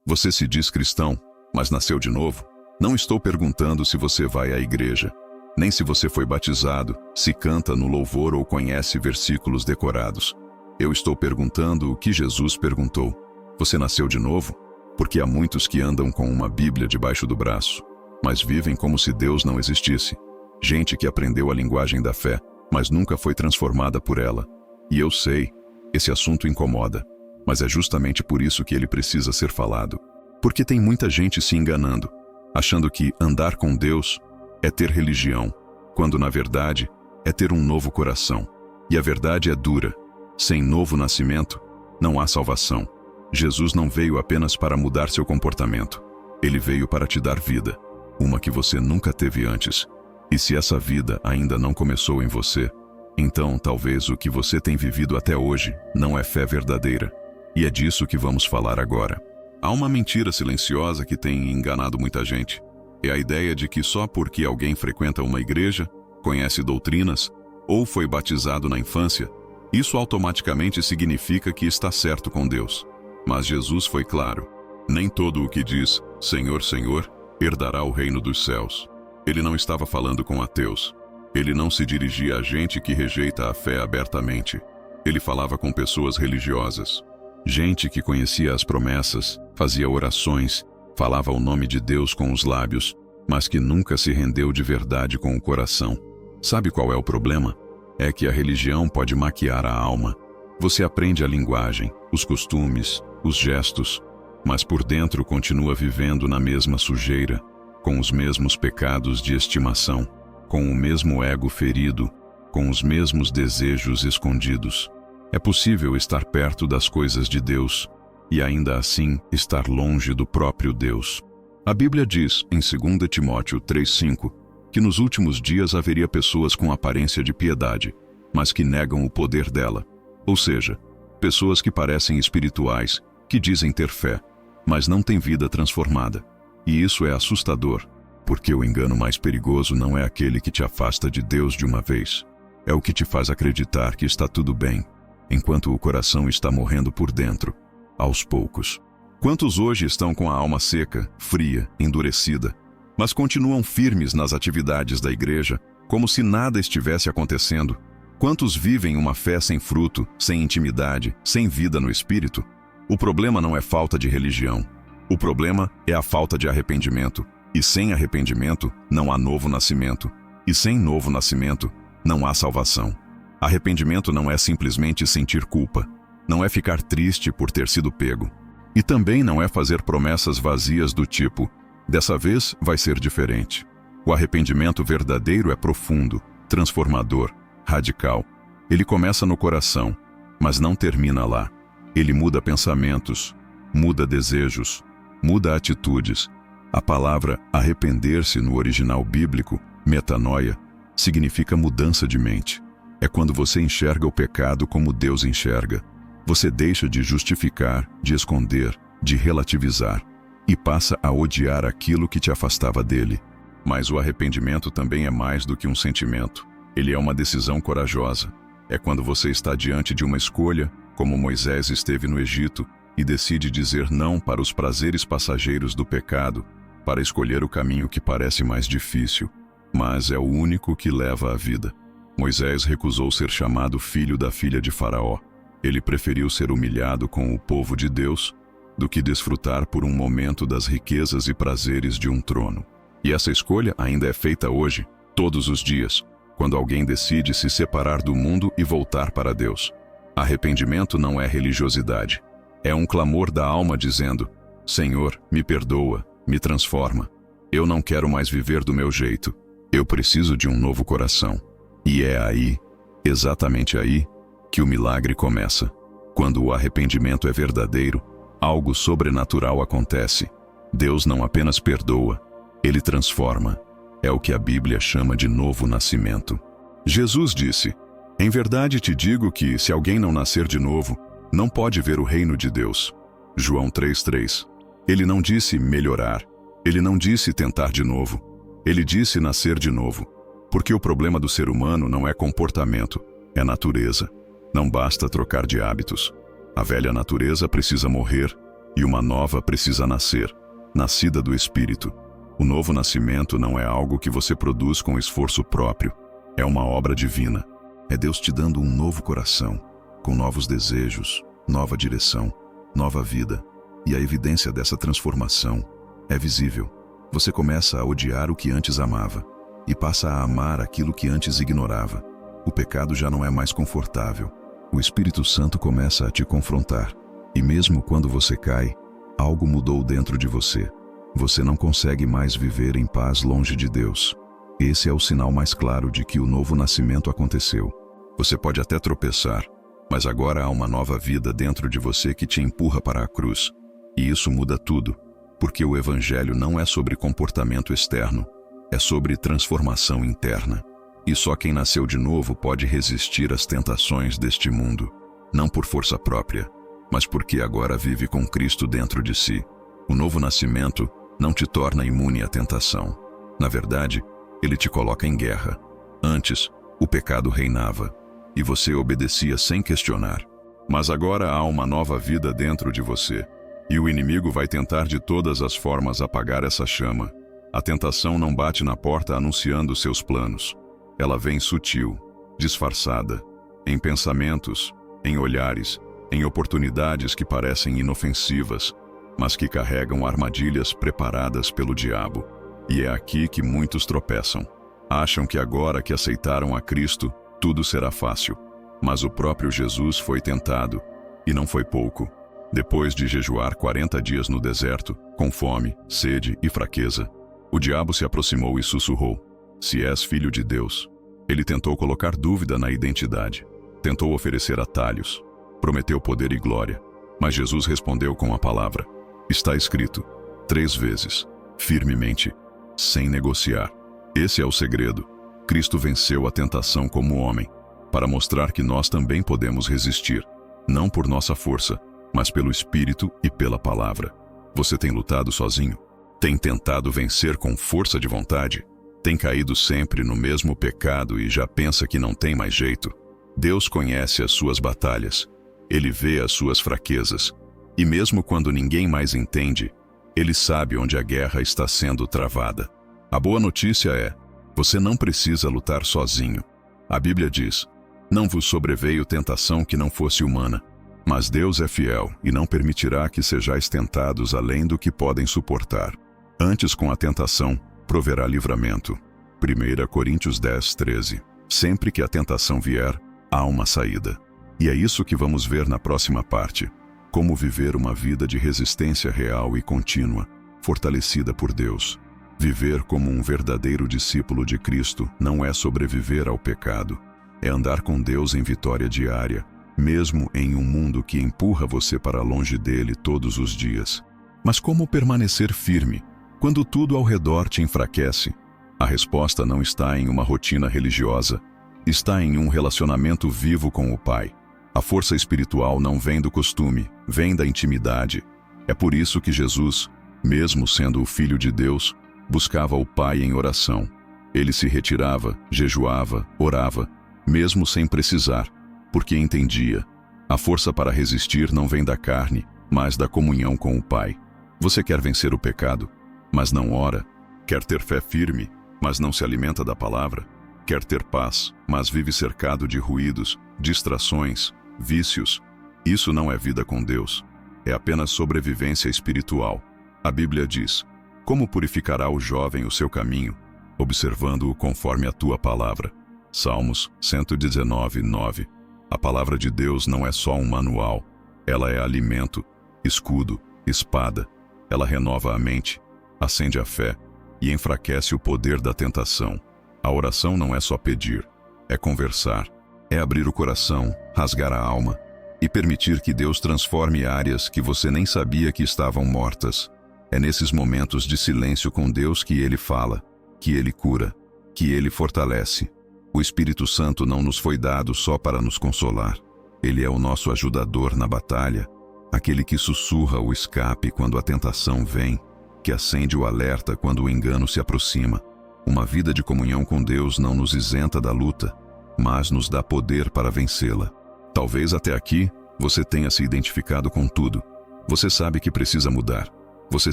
Você se diz cristão, mas nasceu de novo? Não estou perguntando se você vai à igreja, nem se você foi batizado, se canta no louvor ou conhece versículos decorados. Eu estou perguntando o que Jesus perguntou. Você nasceu de novo? Porque há muitos que andam com uma Bíblia debaixo do braço, mas vivem como se Deus não existisse. Gente que aprendeu a linguagem da fé, mas nunca foi transformada por ela. E eu sei, esse assunto incomoda, mas é justamente por isso que ele precisa ser falado. Porque tem muita gente se enganando, achando que andar com Deus é ter religião, quando na verdade é ter um novo coração. E a verdade é dura. Sem novo nascimento, não há salvação. Jesus não veio apenas para mudar seu comportamento. Ele veio para te dar vida, uma que você nunca teve antes. E se essa vida ainda não começou em você, então talvez o que você tem vivido até hoje não é fé verdadeira. E é disso que vamos falar agora. Há uma mentira silenciosa que tem enganado muita gente. É a ideia de que só porque alguém frequenta uma igreja, conhece doutrinas ou foi batizado na infância, isso automaticamente significa que está certo com Deus. Mas Jesus foi claro: nem todo o que diz Senhor, Senhor, herdará o reino dos céus. Ele não estava falando com ateus. Ele não se dirigia a gente que rejeita a fé abertamente. Ele falava com pessoas religiosas. Gente que conhecia as promessas, fazia orações, falava o nome de Deus com os lábios, mas que nunca se rendeu de verdade com o coração. Sabe qual é o problema? É que a religião pode maquiar a alma. Você aprende a linguagem, os costumes, os gestos, mas por dentro continua vivendo na mesma sujeira, com os mesmos pecados de estimação, com o mesmo ego ferido, com os mesmos desejos escondidos. É possível estar perto das coisas de Deus e ainda assim estar longe do próprio Deus. A Bíblia diz, em 2 Timóteo 3,5, que nos últimos dias haveria pessoas com aparência de piedade, mas que negam o poder dela. Ou seja, pessoas que parecem espirituais, que dizem ter fé, mas não têm vida transformada. E isso é assustador, porque o engano mais perigoso não é aquele que te afasta de Deus de uma vez. É o que te faz acreditar que está tudo bem, enquanto o coração está morrendo por dentro, aos poucos. Quantos hoje estão com a alma seca, fria, endurecida, mas continuam firmes nas atividades da igreja, como se nada estivesse acontecendo? Quantos vivem uma fé sem fruto, sem intimidade, sem vida no espírito? O problema não é falta de religião. O problema é a falta de arrependimento. E sem arrependimento, não há novo nascimento. E sem novo nascimento, não há salvação. Arrependimento não é simplesmente sentir culpa. Não é ficar triste por ter sido pego. E também não é fazer promessas vazias do tipo: dessa vez vai ser diferente. O arrependimento verdadeiro é profundo, transformador, radical. Ele começa no coração, mas não termina lá. Ele muda pensamentos, muda desejos, muda atitudes. A palavra arrepender-se no original bíblico, metanoia, significa mudança de mente. É quando você enxerga o pecado como Deus enxerga. Você deixa de justificar, de esconder, de relativizar, e passa a odiar aquilo que te afastava dele. Mas o arrependimento também é mais do que um sentimento. Ele é uma decisão corajosa. É quando você está diante de uma escolha, como Moisés esteve no Egito, e decide dizer não para os prazeres passageiros do pecado, para escolher o caminho que parece mais difícil, mas é o único que leva à vida. Moisés recusou ser chamado filho da filha de Faraó. Ele preferiu ser humilhado com o povo de Deus do que desfrutar por um momento das riquezas e prazeres de um trono. E essa escolha ainda é feita hoje, todos os dias, quando alguém decide se separar do mundo e voltar para Deus. Arrependimento não é religiosidade. É um clamor da alma dizendo: Senhor, me perdoa, me transforma. Eu não quero mais viver do meu jeito. Eu preciso de um novo coração. E é aí, exatamente aí, que o milagre começa. Quando o arrependimento é verdadeiro, algo sobrenatural acontece. Deus não apenas perdoa, Ele transforma. É o que a Bíblia chama de novo nascimento. Jesus disse: em verdade te digo que, se alguém não nascer de novo, não pode ver o reino de Deus. João 3,3. Ele não disse melhorar. Ele não disse tentar de novo. Ele disse nascer de novo. Porque o problema do ser humano não é comportamento, é natureza. Não basta trocar de hábitos. A velha natureza precisa morrer, e uma nova precisa nascer, nascida do Espírito. O novo nascimento não é algo que você produz com esforço próprio, é uma obra divina. É Deus te dando um novo coração, com novos desejos, nova direção, nova vida. E a evidência dessa transformação é visível. Você começa a odiar o que antes amava e passa a amar aquilo que antes ignorava. O pecado já não é mais confortável. O Espírito Santo começa a te confrontar. E mesmo quando você cai, algo mudou dentro de você. Você não consegue mais viver em paz longe de Deus. Esse é o sinal mais claro de que o novo nascimento aconteceu. Você pode até tropeçar, mas agora há uma nova vida dentro de você que te empurra para a cruz. E isso muda tudo, porque o Evangelho não é sobre comportamento externo, é sobre transformação interna. E só quem nasceu de novo pode resistir às tentações deste mundo, não por força própria, mas porque agora vive com Cristo dentro de si. O novo nascimento não te torna imune à tentação. Na verdade, ele te coloca em guerra. Antes, o pecado reinava, e você obedecia sem questionar. Mas agora há uma nova vida dentro de você, e o inimigo vai tentar de todas as formas apagar essa chama. A tentação não bate na porta anunciando seus planos. Ela vem sutil, disfarçada, em pensamentos, em olhares, em oportunidades que parecem inofensivas, mas que carregam armadilhas preparadas pelo diabo. E é aqui que muitos tropeçam. Acham que agora que aceitaram a Cristo, tudo será fácil. Mas o próprio Jesus foi tentado, e não foi pouco. Depois de jejuar 40 dias no deserto, com fome, sede e fraqueza, o diabo se aproximou e sussurrou: "Se és filho de Deus." Ele tentou colocar dúvida na identidade, tentou oferecer atalhos, prometeu poder e glória, mas Jesus respondeu com a palavra. Está escrito, 3 vezes, firmemente, sem negociar. Esse é o segredo. Cristo venceu a tentação como homem, para mostrar que nós também podemos resistir, não por nossa força, mas pelo Espírito e pela palavra. Você tem lutado sozinho? Tem tentado vencer com força de vontade? Tem caído sempre no mesmo pecado e já pensa que não tem mais jeito? Deus conhece as suas batalhas. Ele vê as suas fraquezas. E mesmo quando ninguém mais entende, Ele sabe onde a guerra está sendo travada. A boa notícia é, você não precisa lutar sozinho. A Bíblia diz, não vos sobreveio tentação que não fosse humana, mas Deus é fiel e não permitirá que sejais tentados além do que podem suportar. Antes, com a tentação, proverá livramento. 1 Coríntios 10:13. Sempre que a tentação vier, há uma saída. E é isso que vamos ver na próxima parte. Como viver uma vida de resistência real e contínua, fortalecida por Deus. Viver como um verdadeiro discípulo de Cristo não é sobreviver ao pecado. É andar com Deus em vitória diária, mesmo em um mundo que empurra você para longe dele todos os dias. Mas como permanecer firme quando tudo ao redor te enfraquece? A resposta não está em uma rotina religiosa, está em um relacionamento vivo com o Pai. A força espiritual não vem do costume, vem da intimidade. É por isso que Jesus, mesmo sendo o Filho de Deus, buscava o Pai em oração. Ele se retirava, jejuava, orava, mesmo sem precisar, porque entendia. A força para resistir não vem da carne, mas da comunhão com o Pai. Você quer vencer o pecado, mas não ora? Quer ter fé firme, mas não se alimenta da palavra? Quer ter paz, mas vive cercado de ruídos, distrações, vícios? Isso não é vida com Deus. É apenas sobrevivência espiritual. A Bíblia diz, como purificará o jovem o seu caminho, observando-o conforme a tua palavra. Salmos 119:9. A palavra de Deus não é só um manual. Ela é alimento, escudo, espada. Ela renova a mente, acende a fé e enfraquece o poder da tentação. A oração não é só pedir, é conversar, é abrir o coração, rasgar a alma e permitir que Deus transforme áreas que você nem sabia que estavam mortas. É nesses momentos de silêncio com Deus que Ele fala, que Ele cura, que Ele fortalece. O Espírito Santo não nos foi dado só para nos consolar. Ele é o nosso ajudador na batalha, aquele que sussurra o escape quando a tentação vem, que acende o alerta quando o engano se aproxima. Uma vida de comunhão com Deus não nos isenta da luta, mas nos dá poder para vencê-la. Talvez até aqui você tenha se identificado com tudo. Você sabe que precisa mudar. Você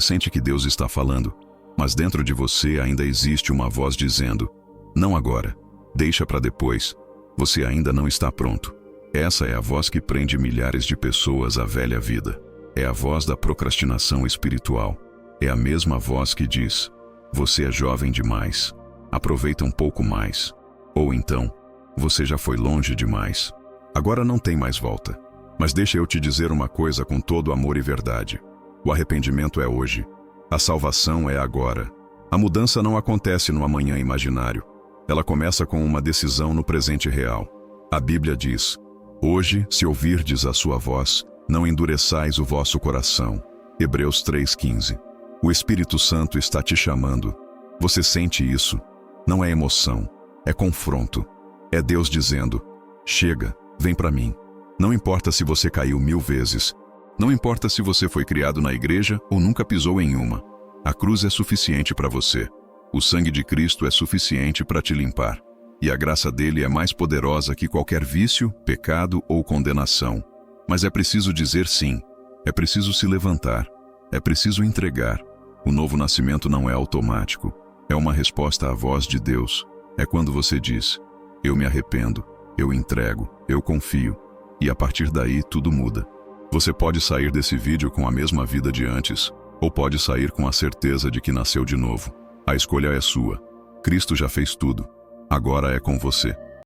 sente que Deus está falando, mas dentro de você ainda existe uma voz dizendo: não agora, deixa para depois, você ainda não está pronto. Essa é a voz que prende milhares de pessoas à velha vida. É a voz da procrastinação espiritual. É a mesma voz que diz: você é jovem demais, aproveita um pouco mais. Ou então, você já foi longe demais, agora não tem mais volta. Mas deixa eu te dizer uma coisa com todo amor e verdade. O arrependimento é hoje. A salvação é agora. A mudança não acontece no amanhã imaginário. Ela começa com uma decisão no presente real. A Bíblia diz: hoje, se ouvirdes a sua voz, não endureçais o vosso coração. Hebreus 3:15. O Espírito Santo está te chamando. Você sente isso? Não é emoção, é confronto. É Deus dizendo: chega, vem para mim. Não importa se você caiu 1000 vezes. Não importa se você foi criado na igreja ou nunca pisou em uma. A cruz é suficiente para você. O sangue de Cristo é suficiente para te limpar. E a graça dele é mais poderosa que qualquer vício, pecado ou condenação. Mas é preciso dizer sim. É preciso se levantar. É preciso entregar. O novo nascimento não é automático. É uma resposta à voz de Deus. É quando você diz: eu me arrependo, eu entrego, eu confio. E a partir daí tudo muda. Você pode sair desse vídeo com a mesma vida de antes, ou pode sair com a certeza de que nasceu de novo. A escolha é sua. Cristo já fez tudo. Agora é com você.